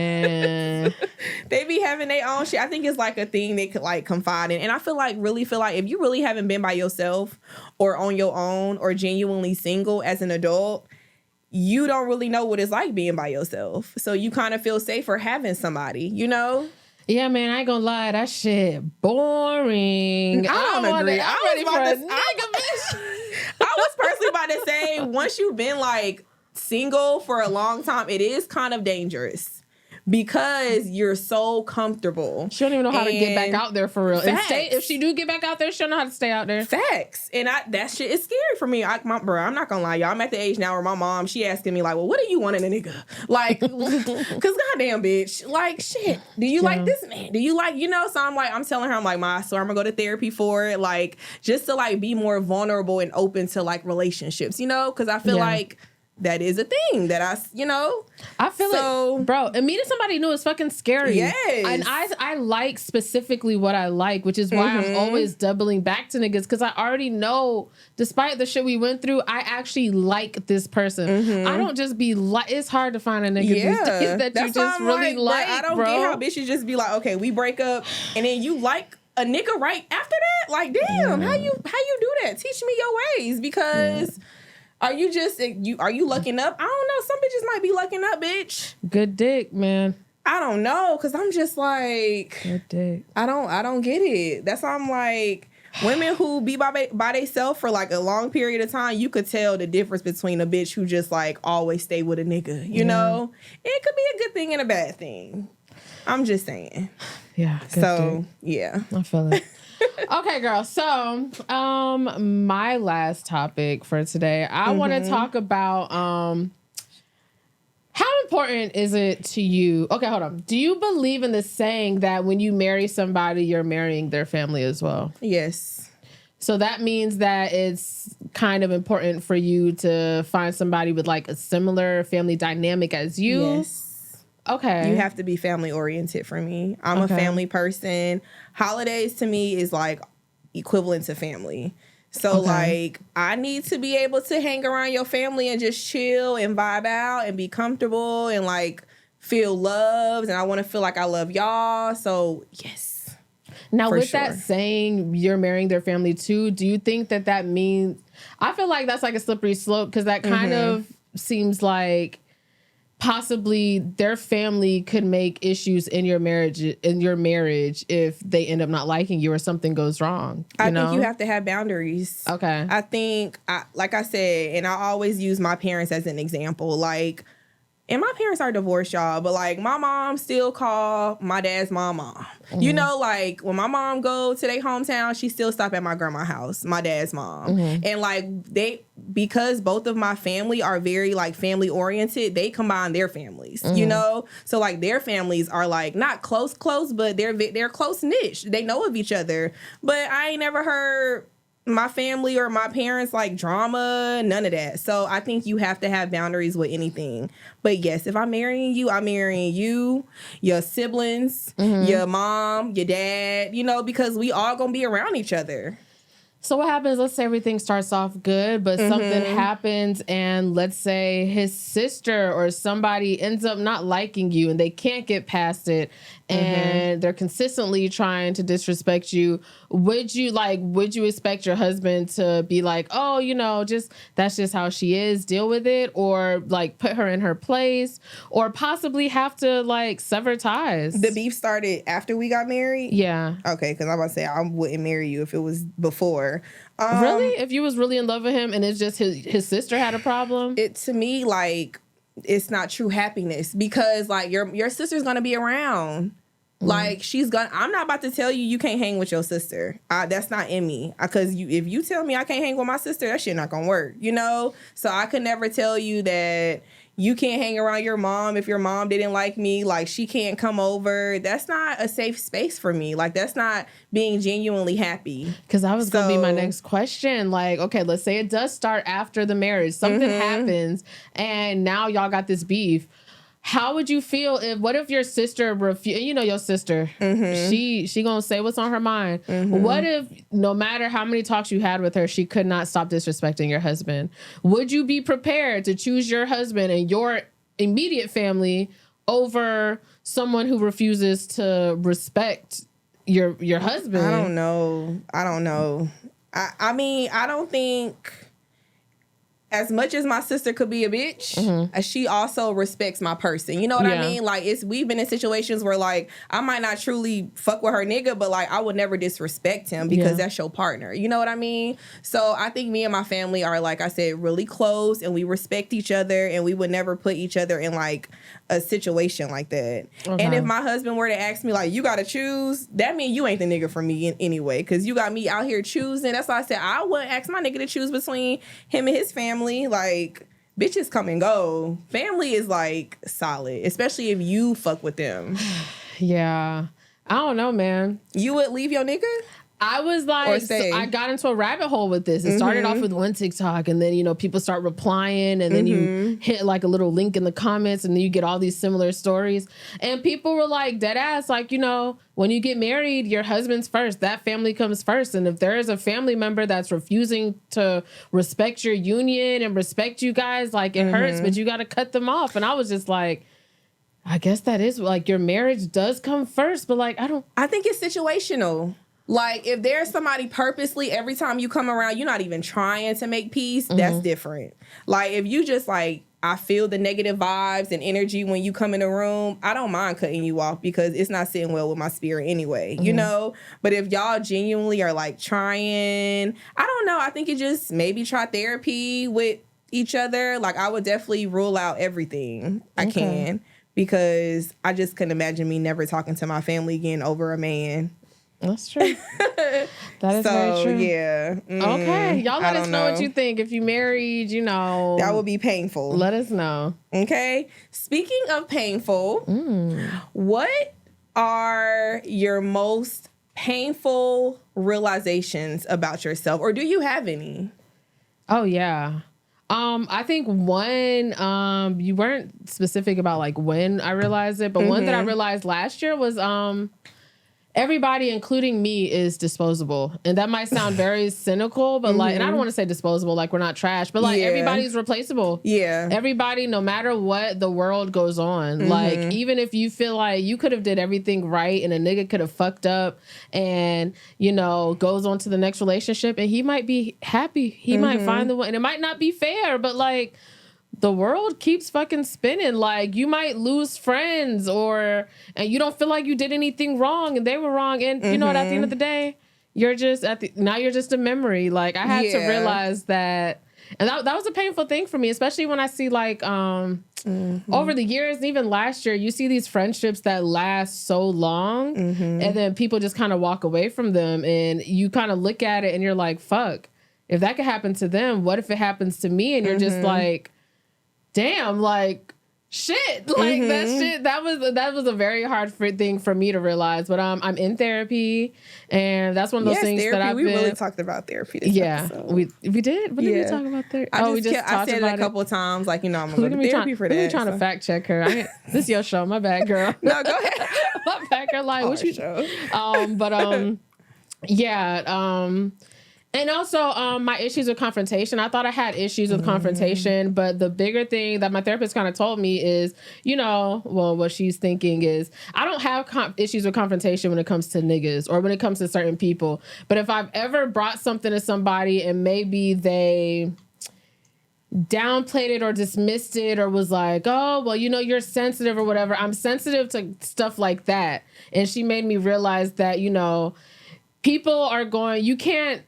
They be having their own shit. I think it's like a thing they could like confide in. And I feel like if you really haven't been by yourself or on your own or genuinely single as an adult, you don't really know what it's like being by yourself. So you kind of feel safer having somebody, you know? Yeah, man, I ain't gonna lie. That shit boring. I don't agree. I was personally about to say, once you've been like single for a long time, it is kind of dangerous. Because you're so comfortable. She don't even know how to get back out there for real. Facts. And if she do get back out there, she'll know how to stay out there. Facts. And that shit is scary for me. I'm not gonna lie, y'all. I'm at the age now where my mom, she asking me like, well, what do you want in a nigga? Like, cause goddamn bitch. Like, shit. Do you like this man? Do you like, you know? So I'm telling her, I'm like, so I'm gonna go to therapy for it. Like, just to like be more vulnerable and open to like relationships, you know? Cause I feel like that is a thing that I feel it, bro. And meeting somebody new is fucking scary. Yes. And I like specifically what I like, which is why I'm always doubling back to niggas, because I already know, despite the shit we went through, I actually like this person. I don't just be like, it's hard to find a nigga these days that you just really like, I don't get how bitches just be like, okay, we break up, and then you like a nigga right after that? Like, damn, how you do that? Teach me your ways, because... Are you lucking up? I don't know. Some bitches might be lucking up, bitch. Good dick, man. I don't know, because I'm just like... Good dick. I don't get it. That's why I'm like... Women who be by themselves for like a long period of time, you could tell the difference between a bitch who just like always stay with a nigga, you know? It could be a good thing and a bad thing. I'm just saying. Yeah. So, yeah. I feel it. Okay, girl. So, my last topic for today, I want to talk about how important is it to you? Okay, hold on. Do you believe in the saying that when you marry somebody, you're marrying their family as well? Yes. So that means that it's kind of important for you to find somebody with like a similar family dynamic as you. Yes. Okay. You have to be family oriented for me. I'm a family person. Holidays to me is like equivalent to family. So like I need to be able to hang around your family and just chill and vibe out and be comfortable and like feel loved, and I want to feel like I love y'all. So yes. Now with that saying you're marrying their family too, do you think that means, I feel like that's like a slippery slope, because that kind of seems like possibly their family could make issues in your marriage if they end up not liking you or something goes wrong. I think you have to have boundaries. Okay. I think, like I said, and I always use my parents as an example, like, and my parents are divorced, y'all, but like my mom still call my dad's mom. You know, like when my mom go to their hometown, she still stop at my grandma's house, my dad's mom. And like because both of my family are very like family oriented, they combine their families, you know? So like their families are like not close, but they're close knit. They know of each other. But I ain't never heard my family or my parents like drama, none of that. So I think you have to have boundaries with anything. But yes, if I'm marrying you, your siblings, your mom, your dad, you know, because we all gonna be around each other. So what happens, let's say everything starts off good, but something happens and let's say his sister or somebody ends up not liking you and they can't get past it and they're consistently trying to disrespect you. Would you expect your husband to be like, oh, you know, that's just how she is, deal with it, or like put her in her place, or possibly have to like sever ties? The beef started after we got married? Yeah. Okay, because I'm about to say I wouldn't marry you if it was before. Really? If you was really in love with him and it's just his sister had a problem? It, to me, like, it's not true happiness, because like your sister's gonna be around. Like I'm not about to tell you can't hang with your sister. That's not in me. Because if you tell me I can't hang with my sister, that shit not gonna work, you know? So I could never tell you that you can't hang around your mom if your mom didn't like me. Like, she can't come over. That's not a safe space for me. Like, that's not being genuinely happy. Because that was going to be my next question. Like, okay, let's say it does start after the marriage. Something happens, and now y'all got this beef. How would you feel what if your sister you know your sister, she gonna say what's on her mind. What if no matter how many talks you had with her, she could not stop disrespecting your husband? Would you be prepared to choose your husband and your immediate family over someone who refuses to respect your husband? I don't know. I mean, I don't think, as much as my sister could be a bitch, she also respects my person. You know what I mean? Like, we've been in situations where, like, I might not truly fuck with her nigga, but, like, I would never disrespect him because that's your partner. You know what I mean? So I think me and my family are, like I said, really close, and we respect each other, and we would never put each other in, like, a situation like that. Okay. And if my husband were to ask me, like, you got to choose, that means you ain't the nigga for me anyway, because you got me out here choosing. That's why I said I wouldn't ask my nigga to choose between him and his family. Like, bitches come and go. Family is like solid, especially if you fuck with them. Yeah. I don't know, man. You would leave your nigga? I was like, I got into a rabbit hole with this. It started off with one TikTok, and then, you know, people start replying, and then you hit like a little link in the comments, and then you get all these similar stories. And people were like, dead ass, like, you know, when you get married, your husband's first. That family comes first. And if there is a family member that's refusing to respect your union and respect you guys, like, it hurts, but you got to cut them off. And I was just like, I guess that is, like, your marriage does come first, but, like, I think it's situational. Like, if there's somebody purposely, every time you come around, you're not even trying to make peace, that's different. Like, if you just, like, I feel the negative vibes and energy when you come in the room, I don't mind cutting you off because it's not sitting well with my spirit anyway, you know? But if y'all genuinely are like trying, I don't know, I think you just maybe try therapy with each other. Like, I would definitely rule out everything I can, because I just couldn't imagine me never talking to my family again over a man. That's true. That is very true. Yeah. Okay. Y'all let us know what you think. If you married, you know. That would be painful. Let us know. Okay. Speaking of painful, what are your most painful realizations about yourself? Or do you have any? Oh, yeah. I think one, you weren't specific about like when I realized it, but one that I realized last year was, everybody, including me, is disposable. And that might sound very cynical, but like, and I don't want to say disposable, like we're not trash, but like everybody's replaceable. Yeah. Everybody, no matter what the world goes on, like even if you feel like you could have did everything right and a nigga could have fucked up and, you know, goes on to the next relationship and he might be happy. He might find the one, and it might not be fair, but like, the world keeps fucking spinning. Like, you might lose friends and you don't feel like you did anything wrong and they were wrong. And you know what, at the end of the day, you're just now you're just a memory. Like, I had to realize that, and that was a painful thing for me, especially when I see like, over the years, and even last year, you see these friendships that last so long and then people just kind of walk away from them and you kind of look at it and you're like, fuck, if that could happen to them, what if it happens to me? And you're just like, damn, like, shit, like that shit. That was a very hard thing for me to realize. But I'm in therapy, and that's one of those things therapy. that I've been. We really talked about therapy. This episode. we did. What did we talk about therapy? I said it a couple of times. Like, you know, I'm gonna go to therapy for that. Look at me trying to fact check her. This is your show. My bad, girl. No, go ahead. My bad, girl. Like, what you show? And also, my issues with confrontation. I thought I had issues with confrontation, but the bigger thing that my therapist kind of told me is, you know, well, what she's thinking is, I don't have issues with confrontation when it comes to niggas or when it comes to certain people. But if I've ever brought something to somebody and maybe they downplayed it or dismissed it or was like, oh, well, you know, you're sensitive or whatever. I'm sensitive to stuff like that. And she made me realize that, you know, people are going, you can't,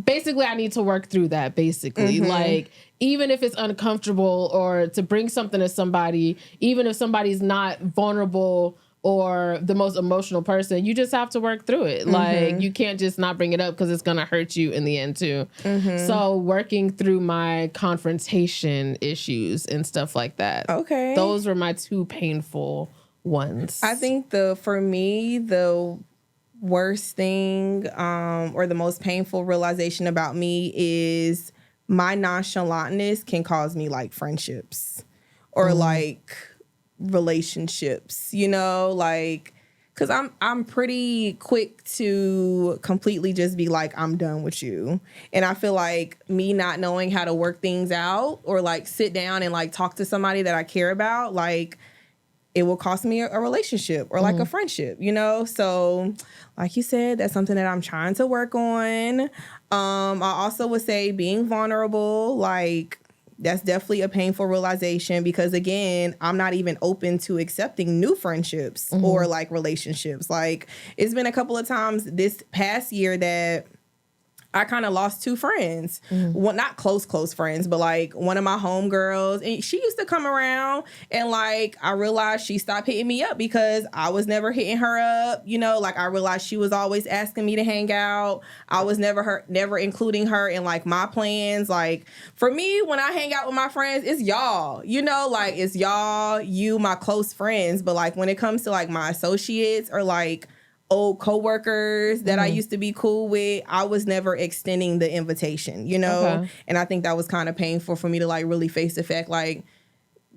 basically, I need to work through that, basically. Like, even if it's uncomfortable or to bring something to somebody, even if somebody's not vulnerable or the most emotional person, you just have to work through it. Like, you can't just not bring it up because it's going to hurt you in the end, too. So, working through my confrontation issues and stuff like that. Okay. Those were my two painful ones. I think for me, the worst thing or the most painful realization about me is my nonchalantness can cause me like friendships or like relationships, you know, like, because I'm pretty quick to completely just be like, I'm done with you. And I feel like me not knowing how to work things out or like sit down and like talk to somebody that I care about, like, it will cost me a relationship or like a friendship, you know? So like you said, that's something that I'm trying to work on. I also would say being vulnerable, like, that's definitely a painful realization because, again, I'm not even open to accepting new friendships or like relationships. Like, it's been a couple of times this past year that I kind of lost two friends. Well, not close friends, but like one of my homegirls. And she used to come around and like, I realized she stopped hitting me up because I was never hitting her up. You know, like I realized she was always asking me to hang out. I was never including her in like my plans. Like for me, when I hang out with my friends, it's y'all, you know, like it's y'all, you, my close friends. But like when it comes to like my associates or like old coworkers that I used to be cool with, I was never extending the invitation, you know? Okay. And I think that was kind of painful for me to like really face the fact, like,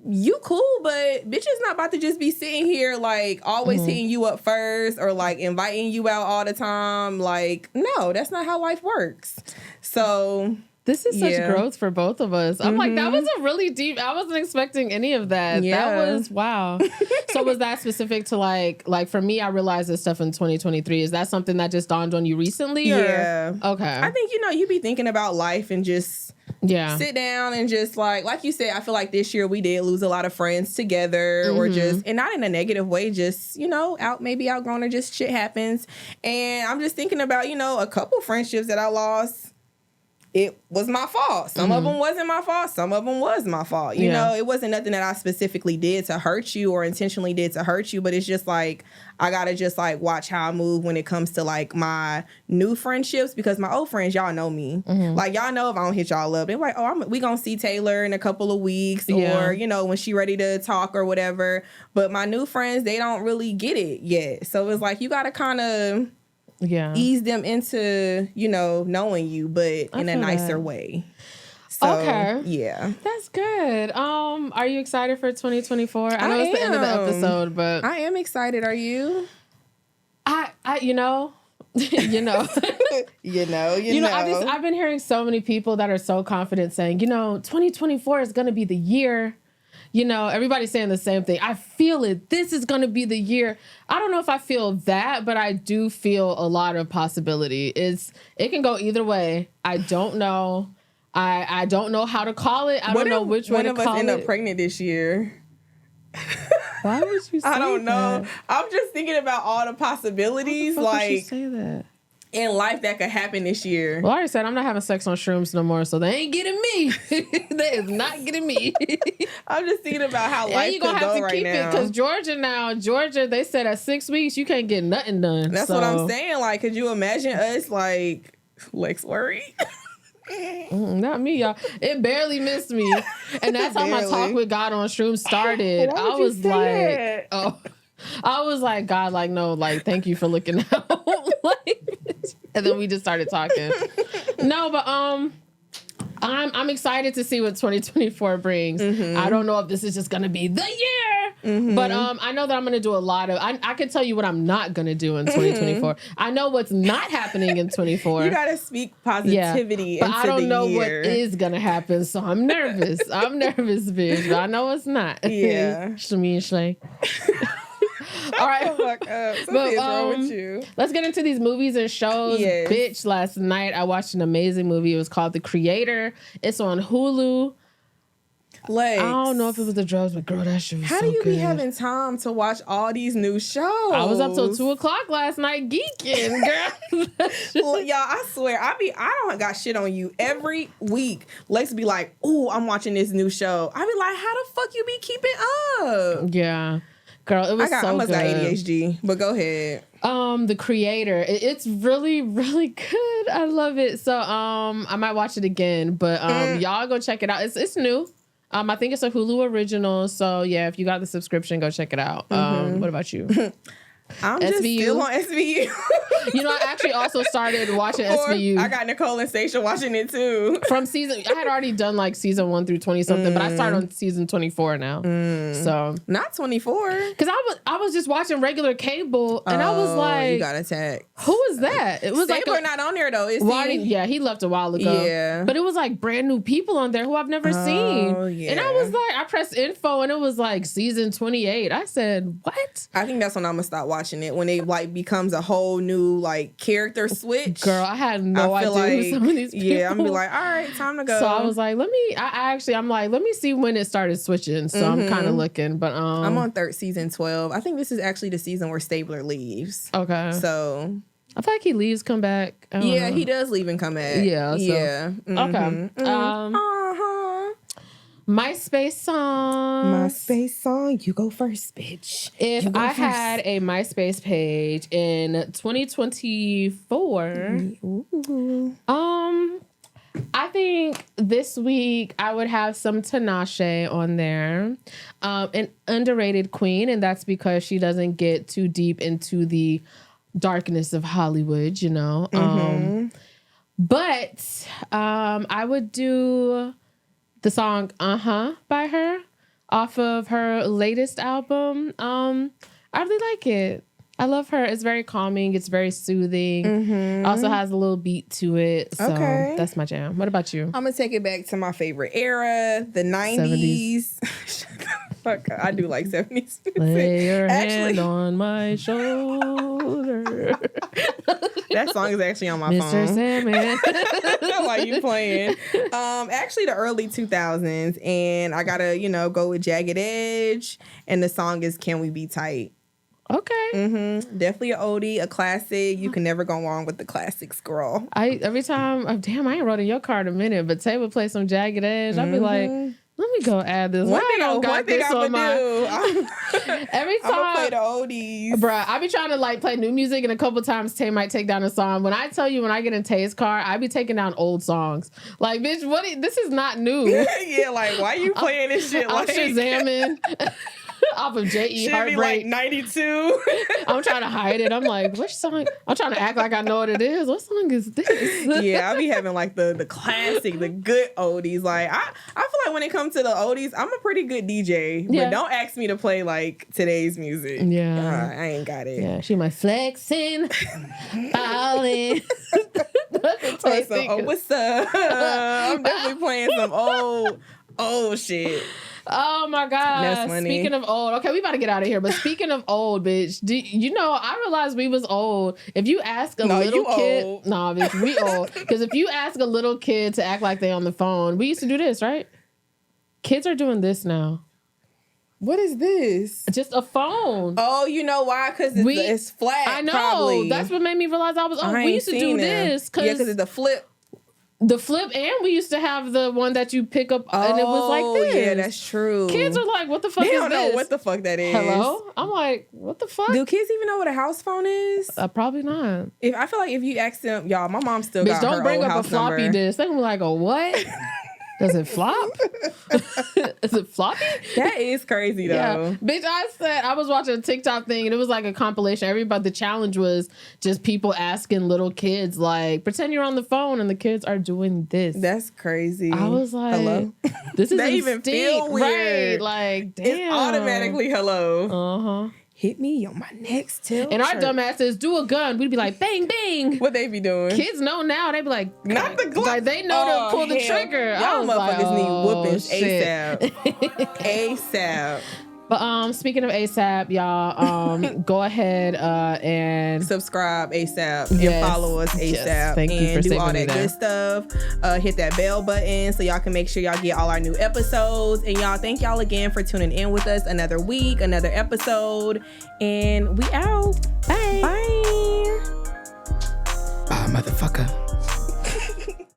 you cool, but bitch is not about to just be sitting here like always hitting you up first or like inviting you out all the time. Like, no, that's not how life works. So this is such growth for both of us. I'm like, that was a really deep, I wasn't expecting any of that. Yeah. That was, wow. So was that specific to like for me, I realized this stuff in 2023. Is that something that just dawned on you recently? Or? Yeah. Okay. I think, you know, you be thinking about life and just sit down and just like you said, I feel like this year we did lose a lot of friends together or just, and not in a negative way, just, outgrown or just shit happens. And I'm just thinking about, a couple friendships that I lost. It was my fault. Some of them wasn't my fault. Some of them was my fault. You know, it wasn't nothing that I specifically did to hurt you or intentionally did to hurt you. But it's just like, I got to just like watch how I move when it comes to like my new friendships, because my old friends, y'all know me. Like, y'all know if I don't hit y'all up, they're like, we going to see Taylor in a couple of weeks or, when she ready to talk or whatever. But my new friends, they don't really get it yet. So it's like, you got to kind of ease them into, knowing you, but in a nicer way. So, okay. Yeah. That's good. Are you excited for 2024? I know it's the end of the episode, but I am excited. Are you? I've been hearing so many people that are so confident saying, 2024 is going to be the year. Everybody's saying the same thing. I feel it. This is going to be the year. I don't know if I feel that, but I do feel a lot of possibility. It can go either way. I don't know. I don't know how to call it. I don't know which way to call it. One of us end up pregnant this year. Why would you say that? I don't know. I'm just thinking about all the possibilities. Why would you say that? In life that could happen this year. Well, I already said I'm not having sex on shrooms no more, so they ain't getting me. They is not getting me. I'm just thinking about how life could go right now. And you gonna have to keep it, because Georgia, they said at 6 weeks you can't get nothing done. That's what I'm saying. Like, could you imagine us like Lex worried? Not me, y'all. It barely missed me, and that's how my talk with God on shrooms started. I was like, I was like, God, like, no, like, thank you for looking out. And then we just started talking. No, but I'm excited to see what 2024 brings. I don't know if this is just gonna be the year, but I know that I'm gonna do a lot of. I can tell you what I'm not gonna do in 2024. I know what's not happening in 24. You gotta speak positivity. But I don't know what is gonna happen, so I'm nervous. I'm nervous, bitch. But I know it's not. Yeah. Shmi and Shlay. All right. Something's wrong with you. Let's get into these movies and shows. Yes. Bitch, last night I watched an amazing movie. It was called The Creator. It's on Hulu. Lex, I don't know if it was the drugs, but girl, that shit was how so do you good. be having time to watch all these new shows? I was up till 2:00 last night geeking, girl. Well, y'all, I swear, I don't got shit on you every week. Lex be like, "Ooh, I'm watching this new show." I be like, "How the fuck you be keeping up?" Yeah. Girl, it was so good. I must got ADHD, but go ahead. The Creator. It's really, really good. I love it. So, I might watch it again, but y'all go check it out. It's new. I think it's a Hulu original. So yeah, if you got the subscription, go check it out. What about you? I'm just still on SVU. I actually also started watching SVU. I got Nicole and Stacia watching it too. From I had already done like season 1 through 20 something, but I started on season 24 now. So not 24. Because I was just watching regular cable, and I was like, you got attacked. Who is that? It was Stabler not on there though. Is he? Yeah, he left a while ago. Yeah, but it was like brand new people on there who I've never seen. Yeah. And I was like, I pressed info, and it was like season 28. I said, what? I think that's when I'm gonna stop watching it, when it like becomes a whole new like character switch. Girl, I had no idea who some of these people. Yeah, I'm be like, all right, time to go. So I was like, let me see when it started switching. So I'm kind of looking, but I'm on season 12. I think this is actually the season where Stabler leaves. Okay. So I feel like he leaves, come back. Yeah, he does leave and come back. Yeah. So. Yeah. Okay. MySpace song. You go first, bitch. If I had a MySpace page in 2024, I think this week I would have some Tinashe on there, an underrated queen, and that's because she doesn't get too deep into the darkness of Hollywood, but I would do the song by her off of her latest album. I really like it. I love her. It's very calming. It's very soothing. Also has a little beat to it. So that's my jam. What about you? I'm going to take it back to my favorite era, the 90s. Fuck, I do like 70s. Lay your hand on my shoulder. That song is actually on my Mr. phone. Sandman. Why you playing? Actually, the early 2000s, and I gotta, go with Jagged Edge, and the song is "Can We Be Tight." Okay. Definitely a oldie, a classic. You can never go wrong with the classics, girl. Every time, I ain't wrote in your car in a minute, but Tay would play some Jagged Edge. I'd be like, let me go add this. One thing I'm gonna do. Every time I'm gonna play the oldies, bruh. I be trying to like play new music, and a couple times Tay might take down a song. When I tell you, when I get in Tay's car, I be taking down old songs. Like, bitch, this is not new. Yeah, like why you playing this shit? I'm Shazamming. Off of J.E. Heartbreak. Like 92. I'm trying to hide it. I'm like, which song? I'm trying to act like I know what it is. What song is this? Yeah, I be having like the classic, the good oldies. Like I feel like when it comes to the oldies, I'm a pretty good DJ. But don't ask me to play like today's music. Yeah. I ain't got it. Yeah, she my flexing, falling. What's up? I'm definitely playing some old shit. Oh my God. That's funny. Speaking of old, okay, we about to get out of here. But speaking of old, bitch, I realized we was old. If you ask a little kid, old. nah, bitch, we old. Because if you ask a little kid to act like they on the phone, we used to do this, right? Kids are doing this now. What is this? Just a phone. Oh, you know why? Because it's flat. I know. Probably. That's what made me realize I was old. We used to do this. Because it's the flip. The flip, and we used to have the one that you pick up, and it was like this. Yeah, that's true. Kids are like, what the fuck is this? They don't know what the fuck that is. Hello? I'm like, what the fuck? Do kids even know what a house phone is? Probably not. I feel like if you ask them, y'all, my mom still Bitch, got her don't bring old up house a floppy number. disk. They're gonna be like, a what? Does it flop? Is it floppy? That is crazy though. Yeah. Bitch, I was watching a TikTok thing and it was like a compilation. The challenge was just people asking little kids, like, pretend you're on the phone and the kids are doing this. That's crazy. I was like, hello? This is they even feel weird. Right. Like, damn. It's automatically hello. Uh-huh. Hit me on my next tail. And our dumbasses do a gun. We'd be like, bang, bang. What they be doing? Kids know now. They be like, not the Glock. Like, they know to pull the trigger. Y'all motherfuckers need whoopings ASAP. ASAP. But speaking of ASAP, y'all, go ahead and subscribe ASAP and follow us ASAP. Yes. Thank you for do saving all me that good stuff. Hit that bell button so y'all can make sure y'all get all our new episodes. And y'all, thank y'all again for tuning in with us. Another week, another episode, and we out. Bye. Bye, motherfucker.